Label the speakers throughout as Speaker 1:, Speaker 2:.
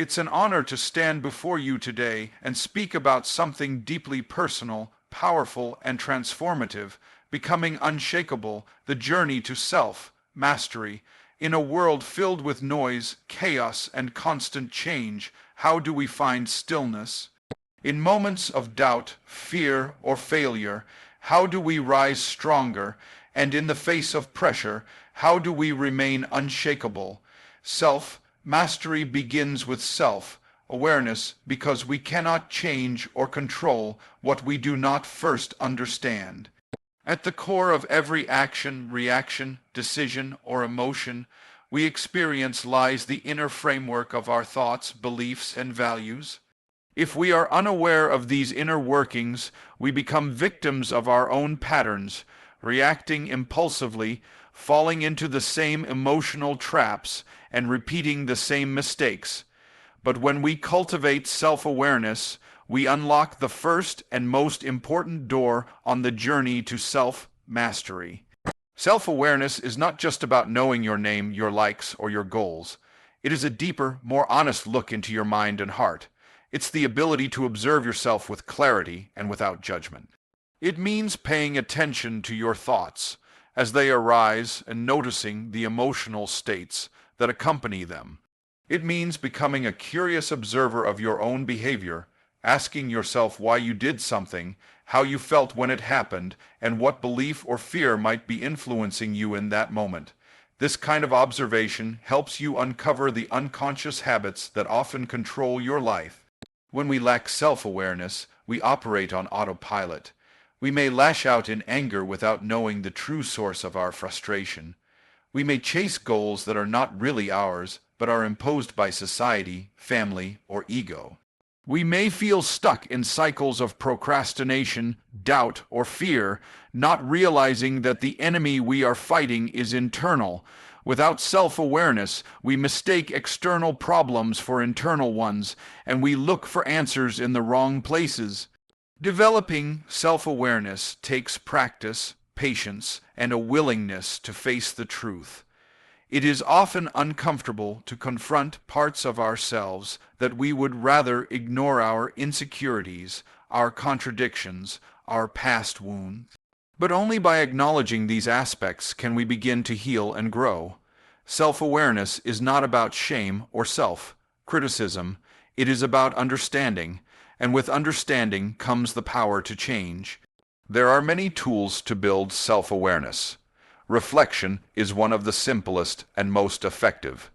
Speaker 1: It's an honor to stand before you today and speak about something deeply personal, powerful, and transformative, becoming unshakable, the journey to self-mastery. In a world filled with noise, chaos, and constant change, how do we find stillness? In moments of doubt, fear, or failure, how do we rise stronger? And in the face of pressure, how do we remain unshakable? Self-mastery begins with self-awareness because we cannot change or control what we do not first understand. At the core of every action, reaction, decision, or emotion we experience lies the inner framework of our thoughts, beliefs, and values. If we are unaware of these inner workings, we become victims of our own patterns, reacting impulsively, falling into the same emotional traps, and repeating the same mistakes. But when we cultivate self-awareness, we unlock the first and most important door on the journey to self-mastery. Self-awareness is not just about knowing your name, your likes, or your goals. It is a deeper, more honest look into your mind and heart. It's the ability to observe yourself with clarity and without judgment. It means paying attention to your thoughts as they arise and noticing the emotional states that accompany them. It means becoming a curious observer of your own behavior, asking yourself why you did something, how you felt when it happened, and what belief or fear might be influencing you in that moment. This kind of observation helps you uncover the unconscious habits that often control your life. When we lack self-awareness, we operate on autopilot. We may lash out in anger without knowing the true source of our frustration. We may chase goals that are not really ours, but are imposed by society, family, or ego. We may feel stuck in cycles of procrastination, doubt, or fear, not realizing that the enemy we are fighting is internal. Without self-awareness, we mistake external problems for internal ones, and we look for answers in the wrong places. Developing self-awareness takes practice, patience, and a willingness to face the truth. It is often uncomfortable to confront parts of ourselves that we would rather ignore: our insecurities, our contradictions, our past wounds. But only by acknowledging these aspects can we begin to heal and grow. Self-awareness is not about shame or self-criticism. It is about understanding, and with understanding comes the power to change. There are many tools to build self-awareness. Reflection is one of the simplest and most effective.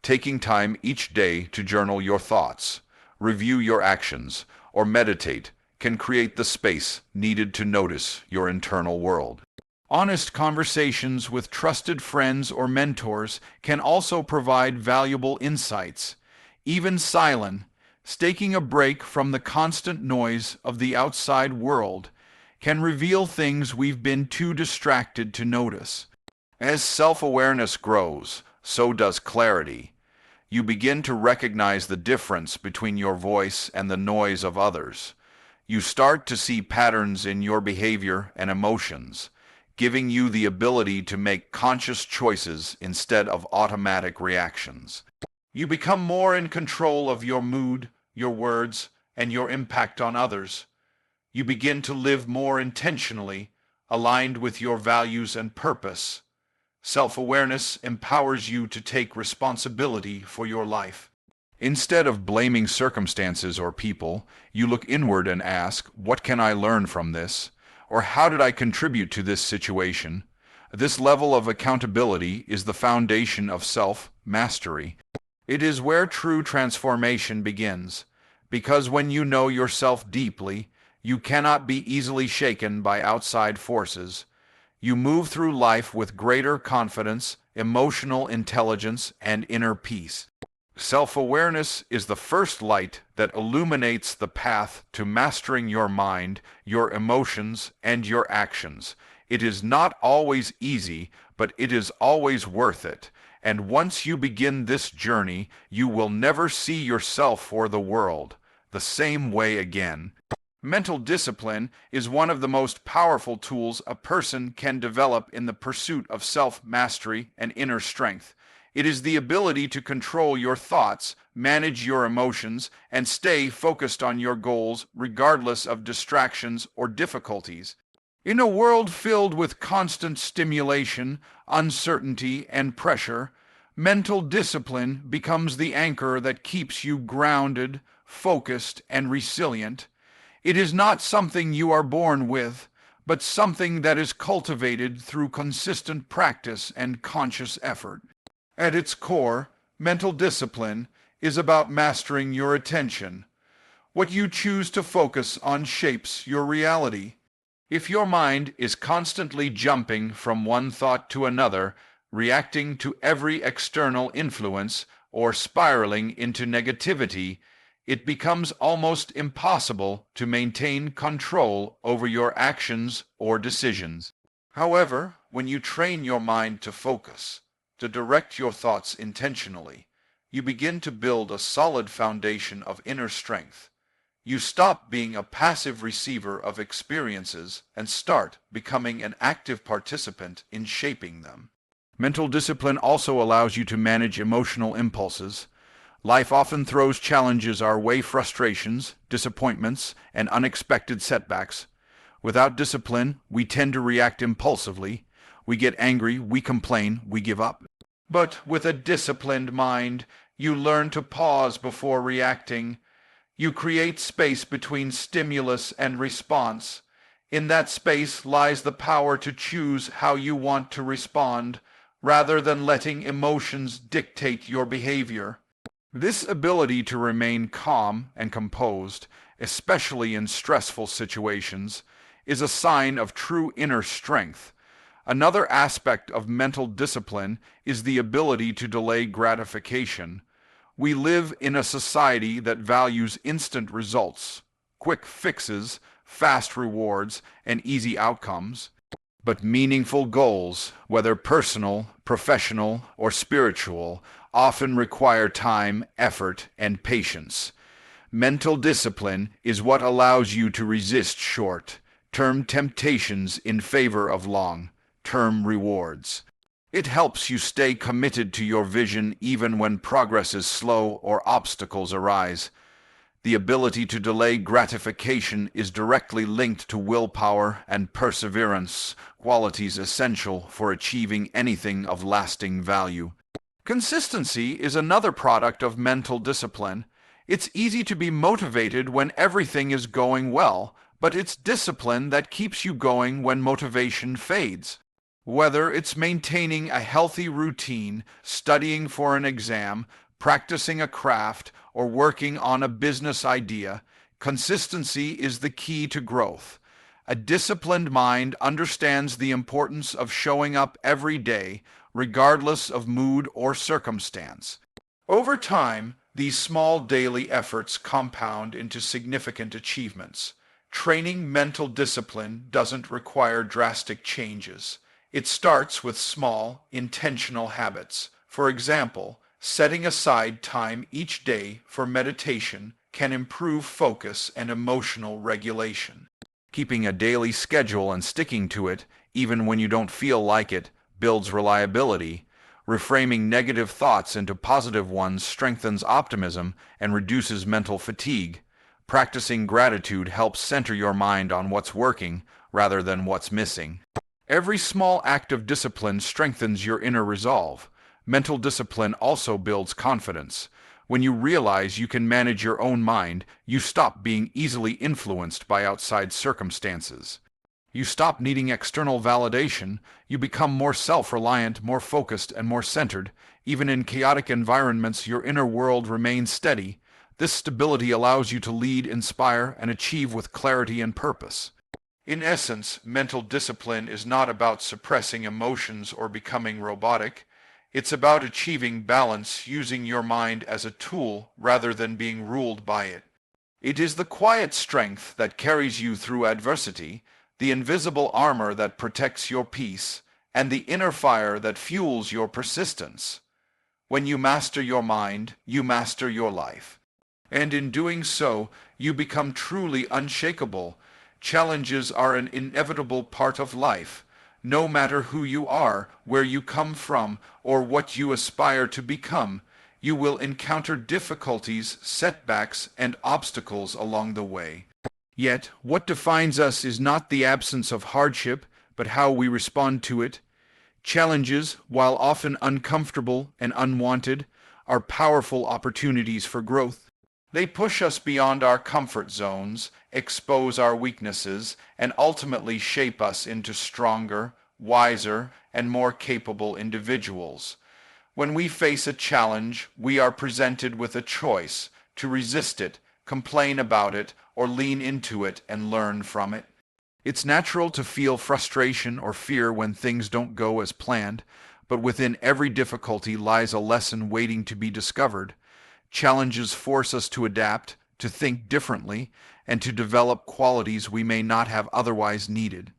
Speaker 1: Taking time each day to journal your thoughts, review your actions, or meditate can create the space needed to notice your internal world. Honest conversations with trusted friends or mentors can also provide valuable insights. Even silence, taking a break from the constant noise of the outside world, can reveal things we've been too distracted to notice. As self-awareness grows, so does clarity. You begin to recognize the difference between your voice and the noise of others. You start to see patterns in your behavior and emotions, giving you the ability to make conscious choices instead of automatic reactions. You become more in control of your mood, your words, and your impact on others. You begin to live more intentionally, aligned with your values and purpose. Self-awareness empowers you to take responsibility for your life. Instead of blaming circumstances or people, you look inward and ask, what can I learn from this? Or how did I contribute to this situation? This level of accountability is the foundation of self-mastery. It is where true transformation begins, because when you know yourself deeply, you cannot be easily shaken by outside forces. You move through life with greater confidence, emotional intelligence, and inner peace. Self-awareness is the first light that illuminates the path to mastering your mind, your emotions, and your actions. It is not always easy, but it is always worth it. And once you begin this journey, you will never see yourself or the world the same way again. Mental discipline is one of the most powerful tools a person can develop in the pursuit of self-mastery and inner strength. It is the ability to control your thoughts, manage your emotions, and stay focused on your goals regardless of distractions or difficulties. In a world filled with constant stimulation, uncertainty, and pressure, mental discipline becomes the anchor that keeps you grounded, focused, and resilient. It is not something you are born with, but something that is cultivated through consistent practice and conscious effort. At its core, mental discipline is about mastering your attention. What you choose to focus on shapes your reality. If your mind is constantly jumping from one thought to another, reacting to every external influence, or spiraling into negativity, it becomes almost impossible to maintain control over your actions or decisions. However, when you train your mind to focus, to direct your thoughts intentionally, you begin to build a solid foundation of inner strength. You stop being a passive receiver of experiences and start becoming an active participant in shaping them. Mental discipline also allows you to manage emotional impulses. Life often throws challenges our way, frustrations, disappointments, and unexpected setbacks. Without discipline, we tend to react impulsively. We get angry, we complain, we give up. But with a disciplined mind, you learn to pause before reacting. You create space between stimulus and response. In that space lies the power to choose how you want to respond, rather than letting emotions dictate your behavior. This ability to remain calm and composed, especially in stressful situations, is a sign of true inner strength. Another aspect of mental discipline is the ability to delay gratification. We live in a society that values instant results, quick fixes, fast rewards, and easy outcomes. But meaningful goals, whether personal, professional, or spiritual, often require time, effort, and patience. Mental discipline is what allows you to resist short-term temptations in favor of long-term rewards. It helps you stay committed to your vision even when progress is slow or obstacles arise. The ability to delay gratification is directly linked to willpower and perseverance, qualities essential for achieving anything of lasting value. Consistency is another product of mental discipline. It's easy to be motivated when everything is going well, but it's discipline that keeps you going when motivation fades. Whether it's maintaining a healthy routine, studying for an exam, practicing a craft, or working on a business idea, consistency is the key to growth. A disciplined mind understands the importance of showing up every day, regardless of mood or circumstance. Over time, these small daily efforts compound into significant achievements. Training mental discipline doesn't require drastic changes. It starts with small, intentional habits. For example, setting aside time each day for meditation can improve focus and emotional regulation. Keeping a daily schedule and sticking to it, even when you don't feel like it, builds reliability. Reframing negative thoughts into positive ones strengthens optimism and reduces mental fatigue. Practicing gratitude helps center your mind on what's working rather than what's missing. Every small act of discipline strengthens your inner resolve. Mental discipline also builds confidence. When you realize you can manage your own mind, you stop being easily influenced by outside circumstances. You stop needing external validation. You become more self-reliant, more focused, and more centered. Even in chaotic environments, your inner world remains steady. This stability allows you to lead, inspire, and achieve with clarity and purpose. In essence, mental discipline is not about suppressing emotions or becoming robotic. It's about achieving balance, using your mind as a tool rather than being ruled by it. It is the quiet strength that carries you through adversity, the invisible armor that protects your peace, and the inner fire that fuels your persistence. When you master your mind, you master your life. And in doing so, you become truly unshakable. Challenges are an inevitable part of life. No matter who you are, where you come from, or what you aspire to become, you will encounter difficulties, setbacks, and obstacles along the way. Yet, what defines us is not the absence of hardship, but how we respond to it. Challenges, while often uncomfortable and unwanted, are powerful opportunities for growth. They push us beyond our comfort zones, expose our weaknesses, and ultimately shape us into stronger, wiser, and more capable individuals. When we face a challenge, we are presented with a choice to resist it, complain about it, or lean into it and learn from it. It's natural to feel frustration or fear when things don't go as planned, but within every difficulty lies a lesson waiting to be discovered. Challenges force us to adapt, to think differently, and to develop qualities we may not have otherwise needed.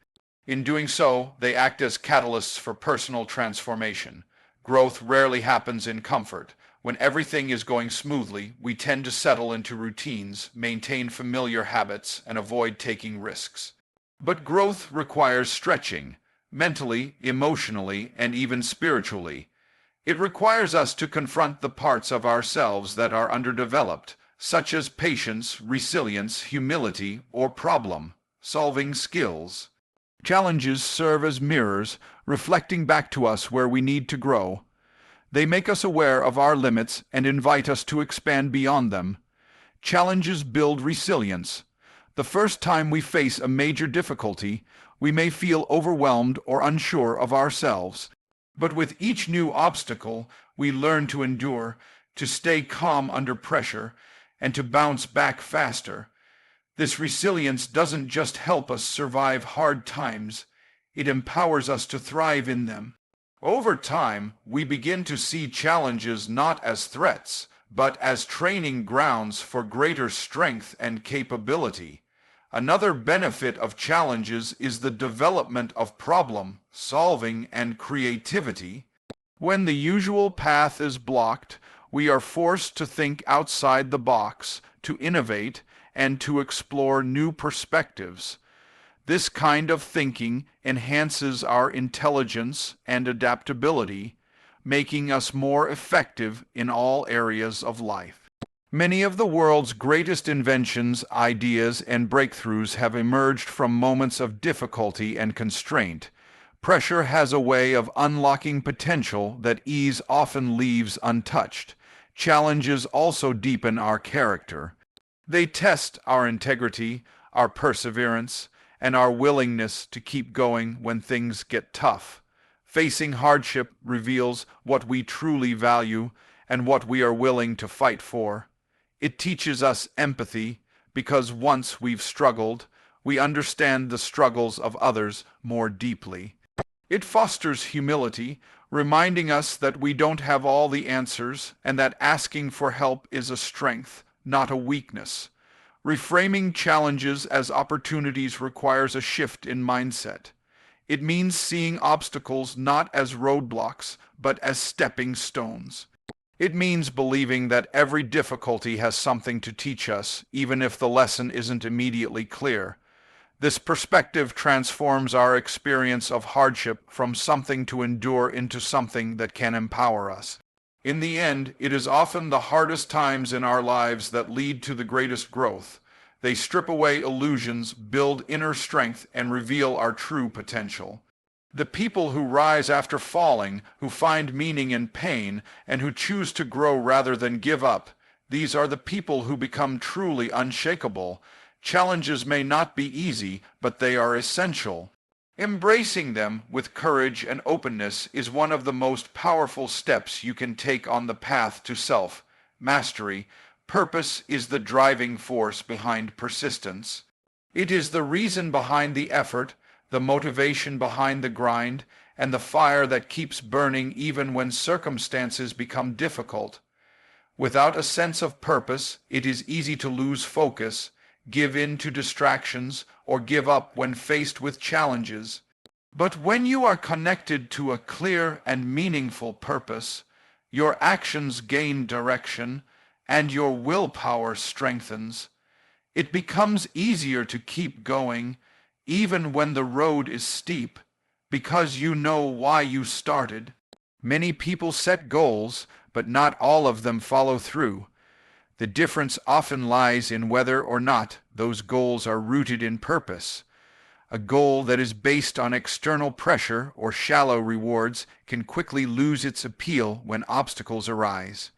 Speaker 1: In doing so, they act as catalysts for personal transformation. Growth rarely happens in comfort. When everything is going smoothly, we tend to settle into routines, maintain familiar habits, and avoid taking risks. But growth requires stretching, mentally, emotionally, and even spiritually. It requires us to confront the parts of ourselves that are underdeveloped, such as patience, resilience, humility, or problem-solving skills. Challenges serve as mirrors, reflecting back to us where we need to grow. They make us aware of our limits and invite us to expand beyond them. Challenges build resilience. The first time we face a major difficulty, we may feel overwhelmed or unsure of ourselves. But with each new obstacle, we learn to endure, to stay calm under pressure, and to bounce back faster. This resilience doesn't just help us survive hard times, it empowers us to thrive in them. Over time, we begin to see challenges not as threats, but as training grounds for greater strength and capability. Another benefit of challenges is the development of problem-solving and creativity. When the usual path is blocked, we are forced to think outside the box, to innovate, and to explore new perspectives. This kind of thinking enhances our intelligence and adaptability, making us more effective in all areas of life. Many of the world's greatest inventions, ideas, and breakthroughs have emerged from moments of difficulty and constraint. Pressure has a way of unlocking potential that ease often leaves untouched. Challenges also deepen our character. They test our integrity, our perseverance, and our willingness to keep going when things get tough. Facing hardship reveals what we truly value and what we are willing to fight for. It teaches us empathy because once we've struggled, we understand the struggles of others more deeply. It fosters humility, reminding us that we don't have all the answers and that asking for help is a strength, not a weakness. Reframing challenges as opportunities requires a shift in mindset. It means seeing obstacles not as roadblocks, but as stepping stones. It means believing that every difficulty has something to teach us, even if the lesson isn't immediately clear. This perspective transforms our experience of hardship from something to endure into something that can empower us. In the end, it is often the hardest times in our lives that lead to the greatest growth. They strip away illusions, build inner strength, and reveal our true potential. The people who rise after falling, who find meaning in pain, and who choose to grow rather than give up, these are the people who become truly unshakable. Challenges may not be easy, but they are essential. Embracing them with courage and openness is one of the most powerful steps you can take on the path to self-mastery. Purpose is the driving force behind persistence. It is the reason behind the effort, the motivation behind the grind, and the fire that keeps burning even when circumstances become difficult. Without a sense of purpose, it is easy to lose focus, give in to distractions, or give up when faced with challenges. But when you are connected to a clear and meaningful purpose, your actions gain direction, and your willpower strengthens. It becomes easier to keep going, even when the road is steep, because you know why you started. Many people set goals, but not all of them follow through. The difference often lies in whether or not those goals are rooted in purpose. A goal that is based on external pressure or shallow rewards can quickly lose its appeal when obstacles arise.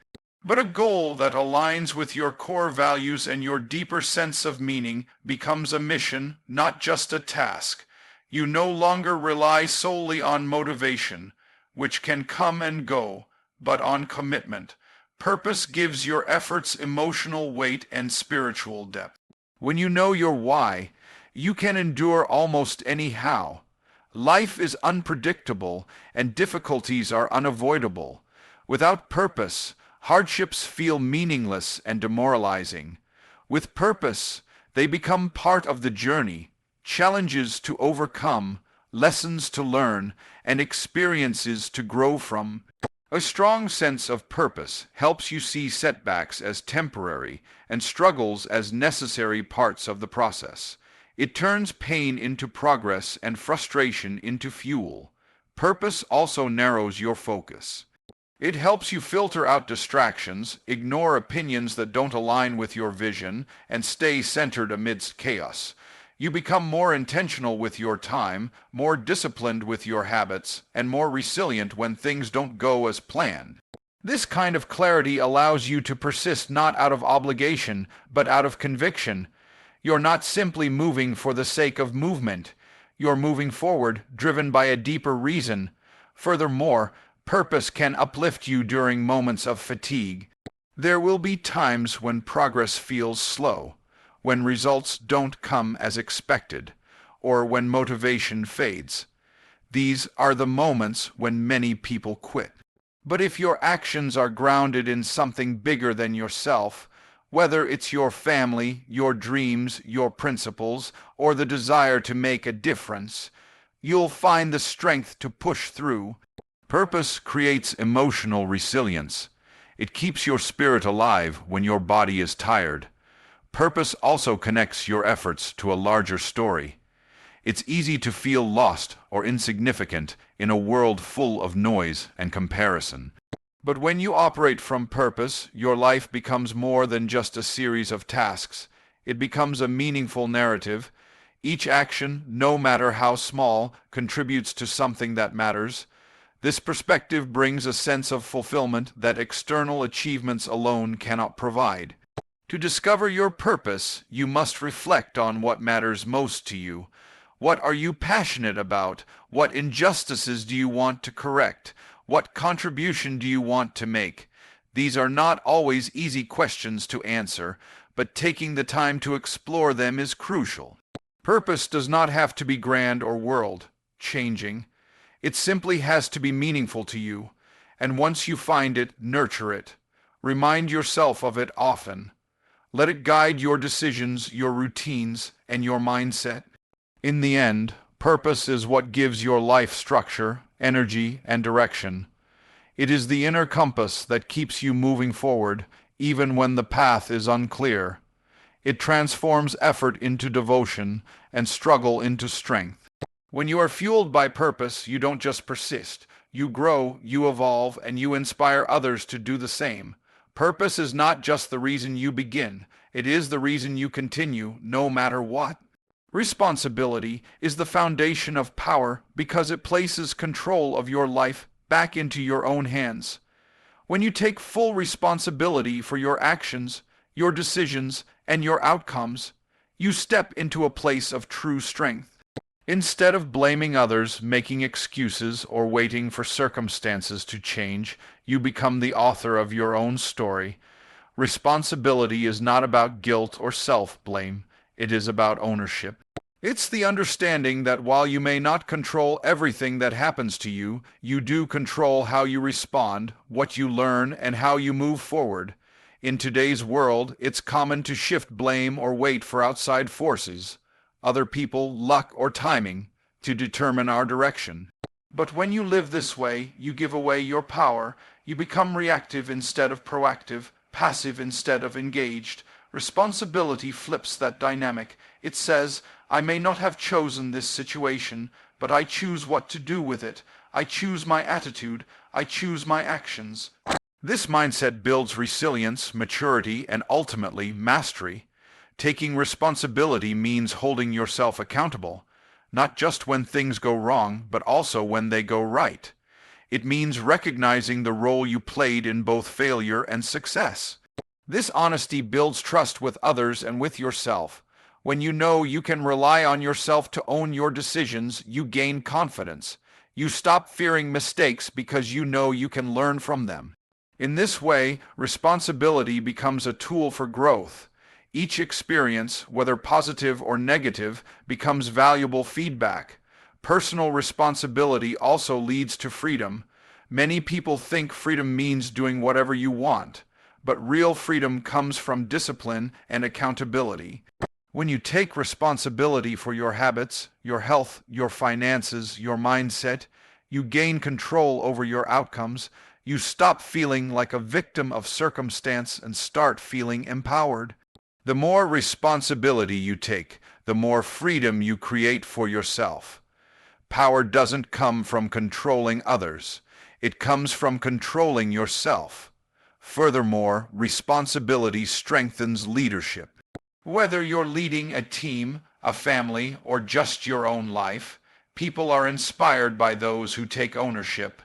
Speaker 1: But a goal that aligns with your core values and your deeper sense of meaning becomes a mission, not just a task. You no longer rely solely on motivation, which can come and go, but on commitment. Purpose gives your efforts emotional weight and spiritual depth. When you know your why, you can endure almost any how. Life is unpredictable and difficulties are unavoidable. Without purpose, hardships feel meaningless and demoralizing. With purpose, they become part of the journey, challenges to overcome, lessons to learn, and experiences to grow from. A strong sense of purpose helps you see setbacks as temporary and struggles as necessary parts of the process. It turns pain into progress and frustration into fuel. Purpose also narrows your focus. It helps you filter out distractions, ignore opinions that don't align with your vision, and stay centered amidst chaos. You become more intentional with your time, more disciplined with your habits, and more resilient when things don't go as planned. This kind of clarity allows you to persist not out of obligation, but out of conviction. You're not simply moving for the sake of movement. You're moving forward, driven by a deeper reason. Furthermore, purpose can uplift you during moments of fatigue. There will be times when progress feels slow, when results don't come as expected, or when motivation fades. These are the moments when many people quit. But if your actions are grounded in something bigger than yourself, whether it's your family, your dreams, your principles, or the desire to make a difference, you'll find the strength to push through. Purpose creates emotional resilience. It keeps your spirit alive when your body is tired. Purpose also connects your efforts to a larger story. It's easy to feel lost or insignificant in a world full of noise and comparison. But when you operate from purpose, your life becomes more than just a series of tasks. It becomes a meaningful narrative. Each action, no matter how small, contributes to something that matters. This perspective brings a sense of fulfillment that external achievements alone cannot provide. To discover your purpose, you must reflect on what matters most to you. What are you passionate about? What injustices do you want to correct? What contribution do you want to make? These are not always easy questions to answer, but taking the time to explore them is crucial. Purpose does not have to be grand or world-changing. It simply has to be meaningful to you, and once you find it, nurture it. Remind yourself of it often. Let it guide your decisions, your routines, and your mindset. In the end, purpose is what gives your life structure, energy, and direction. It is the inner compass that keeps you moving forward, even when the path is unclear. It transforms effort into devotion and struggle into strength. When you are fueled by purpose, you don't just persist. You grow, you evolve, and you inspire others to do the same. Purpose is not just the reason you begin. It is the reason you continue, no matter what. Responsibility is the foundation of power because it places control of your life back into your own hands. When you take full responsibility for your actions, your decisions, and your outcomes, you step into a place of true strength. Instead of blaming others, making excuses, or waiting for circumstances to change, you become the author of your own story. Responsibility is not about guilt or self-blame. It is about ownership. It's the understanding that while you may not control everything that happens to you, you do control how you respond, what you learn, and how you move forward. In today's world, it's common to shift blame or wait for outside forces, other people, luck, or timing, to determine our direction. But when you live this way, you give away your power. You become reactive instead of proactive, passive instead of engaged. Responsibility flips that dynamic. It says, I may not have chosen this situation, but I choose what to do with it. I choose my attitude. I choose my actions. This mindset builds resilience, maturity, and ultimately mastery. Taking responsibility means holding yourself accountable, not just when things go wrong, but also when they go right. It means recognizing the role you played in both failure and success. This honesty builds trust with others and with yourself. When you know you can rely on yourself to own your decisions, you gain confidence. You stop fearing mistakes because you know you can learn from them. In this way, responsibility becomes a tool for growth. Each experience, whether positive or negative, becomes valuable feedback. Personal responsibility also leads to freedom. Many people think freedom means doing whatever you want, but real freedom comes from discipline and accountability. When you take responsibility for your habits, your health, your finances, your mindset, you gain control over your outcomes. You stop feeling like a victim of circumstance and start feeling empowered. The more responsibility you take, the more freedom you create for yourself. Power doesn't come from controlling others. It comes from controlling yourself. Furthermore, responsibility strengthens leadership. Whether you're leading a team, a family, or just your own life, people are inspired by those who take ownership.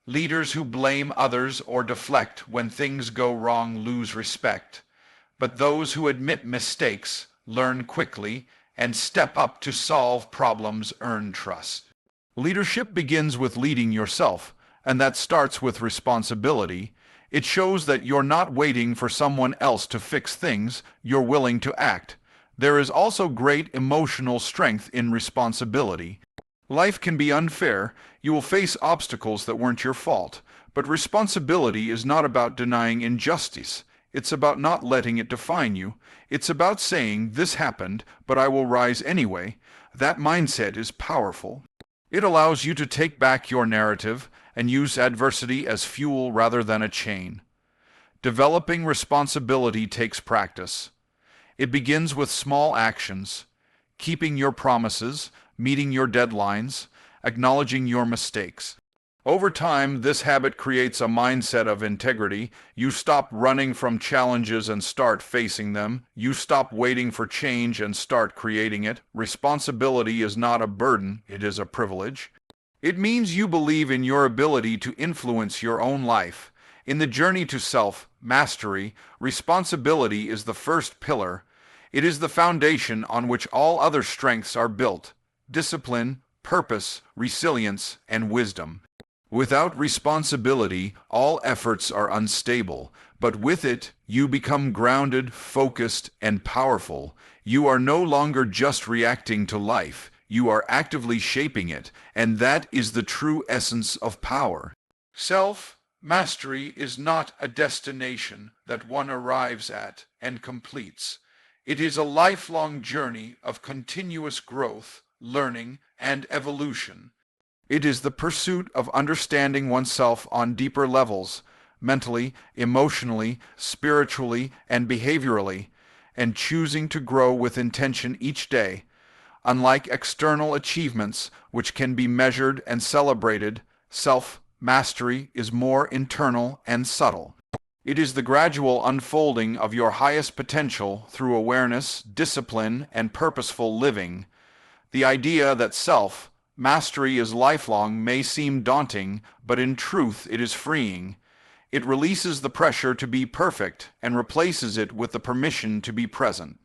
Speaker 1: Leaders who blame others or deflect when things go wrong lose respect, but those who admit mistakes, learn quickly, and step up to solve problems earn trust. Leadership begins with leading yourself, and that starts with responsibility. It shows that you're not waiting for someone else to fix things, you're willing to act. There is also great emotional strength in responsibility. Life can be unfair. You will face obstacles that weren't your fault. But responsibility is not about denying injustice. It's about not letting it define you. It's about saying, this happened, but I will rise anyway. That mindset is powerful. It allows you to take back your narrative and use adversity as fuel rather than a chain. Developing responsibility takes practice. It begins with small actions, keeping your promises, meeting your deadlines, acknowledging your mistakes. Over time, this habit creates a mindset of integrity. You stop running from challenges and start facing them. You stop waiting for change and start creating it. Responsibility is not a burden, it is a privilege. It means you believe in your ability to influence your own life. In the journey to self-mastery, responsibility is the first pillar. It is the foundation on which all other strengths are built: discipline, purpose, resilience, and wisdom. Without responsibility, all efforts are unstable, but with it, you become grounded, focused, and powerful. You are no longer just reacting to life, you are actively shaping it, and that is the true essence of power. Self-mastery is not a destination that one arrives at and completes. It is a lifelong journey of continuous growth, learning, and evolution. It is the pursuit of understanding oneself on deeper levels, mentally, emotionally, spiritually, and behaviorally, and choosing to grow with intention each day. Unlike external achievements, which can be measured and celebrated, self-mastery is more internal and subtle. It is the gradual unfolding of your highest potential through awareness, discipline, and purposeful living. The idea that self-mastery is lifelong may seem daunting, but in truth it is freeing. It releases the pressure to be perfect and replaces it with the permission to be present.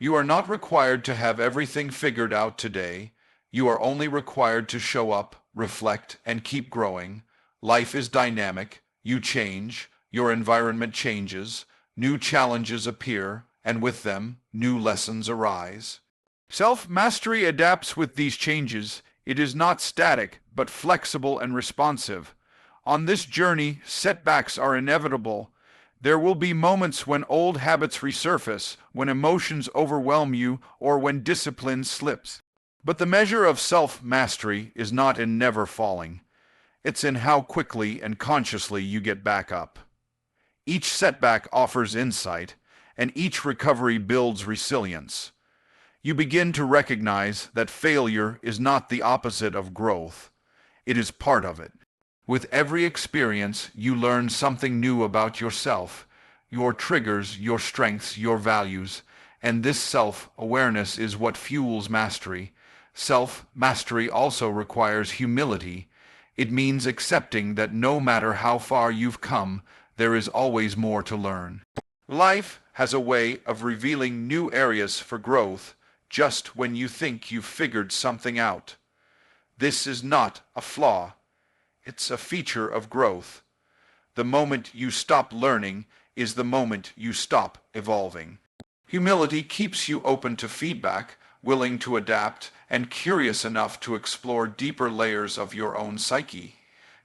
Speaker 1: You are not required to have everything figured out today. You are only required to show up, reflect, and keep growing. Life is dynamic. You change. Your environment changes. New challenges appear, and with them, new lessons arise. Self-mastery adapts with these changes. It is not static, but flexible and responsive. On this journey, setbacks are inevitable. There will be moments when old habits resurface, when emotions overwhelm you, or when discipline slips. But the measure of self-mastery is not in never falling. It's in how quickly and consciously you get back up. Each setback offers insight, and each recovery builds resilience. You begin to recognize that failure is not the opposite of growth. It is part of it. With every experience, you learn something new about yourself, your triggers, your strengths, your values, and this self-awareness is what fuels mastery. Self-mastery also requires humility. It means accepting that no matter how far you've come, there is always more to learn. Life has a way of revealing new areas for growth just when you think you've figured something out. This is not a flaw. It's a feature of growth. The moment you stop learning is the moment you stop evolving. Humility keeps you open to feedback, willing to adapt, and curious enough to explore deeper layers of your own psyche.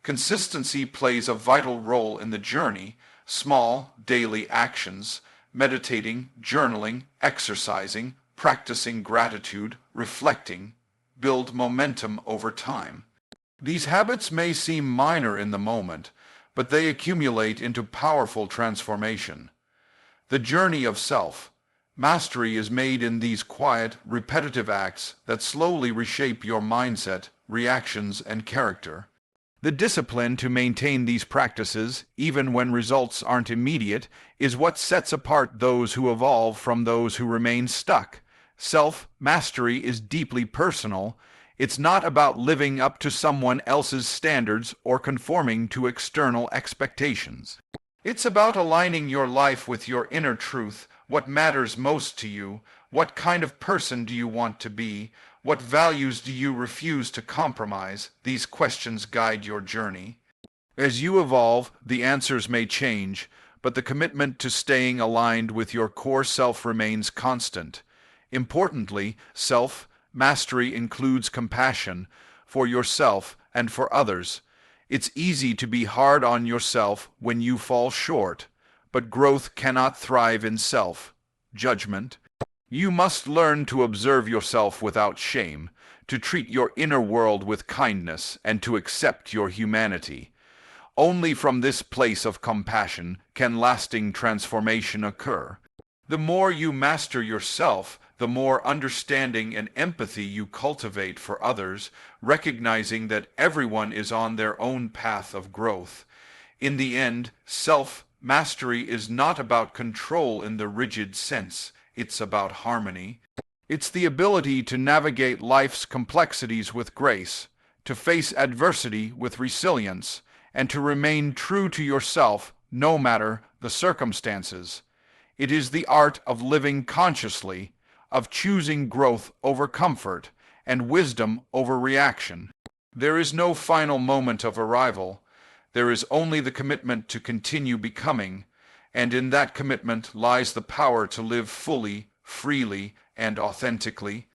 Speaker 1: Consistency plays a vital role in the journey. Small, daily actions, meditating, journaling, exercising, practicing gratitude, reflecting, build momentum over time. These habits may seem minor in the moment, but they accumulate into powerful transformation. The journey of self-mastery is made in these quiet, repetitive acts that slowly reshape your mindset, reactions, and character. The discipline to maintain these practices, even when results aren't immediate, is what sets apart those who evolve from those who remain stuck. Self-mastery is deeply personal. It's not about living up to someone else's standards or conforming to external expectations. It's about aligning your life with your inner truth, what matters most to you, what kind of person do you want to be, what values do you refuse to compromise. These questions guide your journey. As you evolve, the answers may change, but the commitment to staying aligned with your core self remains constant. Importantly, self-mastery includes compassion for yourself and for others. It's easy to be hard on yourself when you fall short, but growth cannot thrive in self-judgment. You must learn to observe yourself without shame, to treat your inner world with kindness, and to accept your humanity. Only from this place of compassion can lasting transformation occur. The more you master yourself, the more understanding and empathy you cultivate for others, recognizing that everyone is on their own path of growth. In the end, self-mastery is not about control in the rigid sense. It's about harmony. It's the ability to navigate life's complexities with grace, to face adversity with resilience, and to remain true to yourself no matter the circumstances. It is the art of living consciously, of choosing growth over comfort and wisdom over reaction. There is no final moment of arrival. There is only the commitment to continue becoming, and in that commitment lies the power to live fully, freely, and authentically.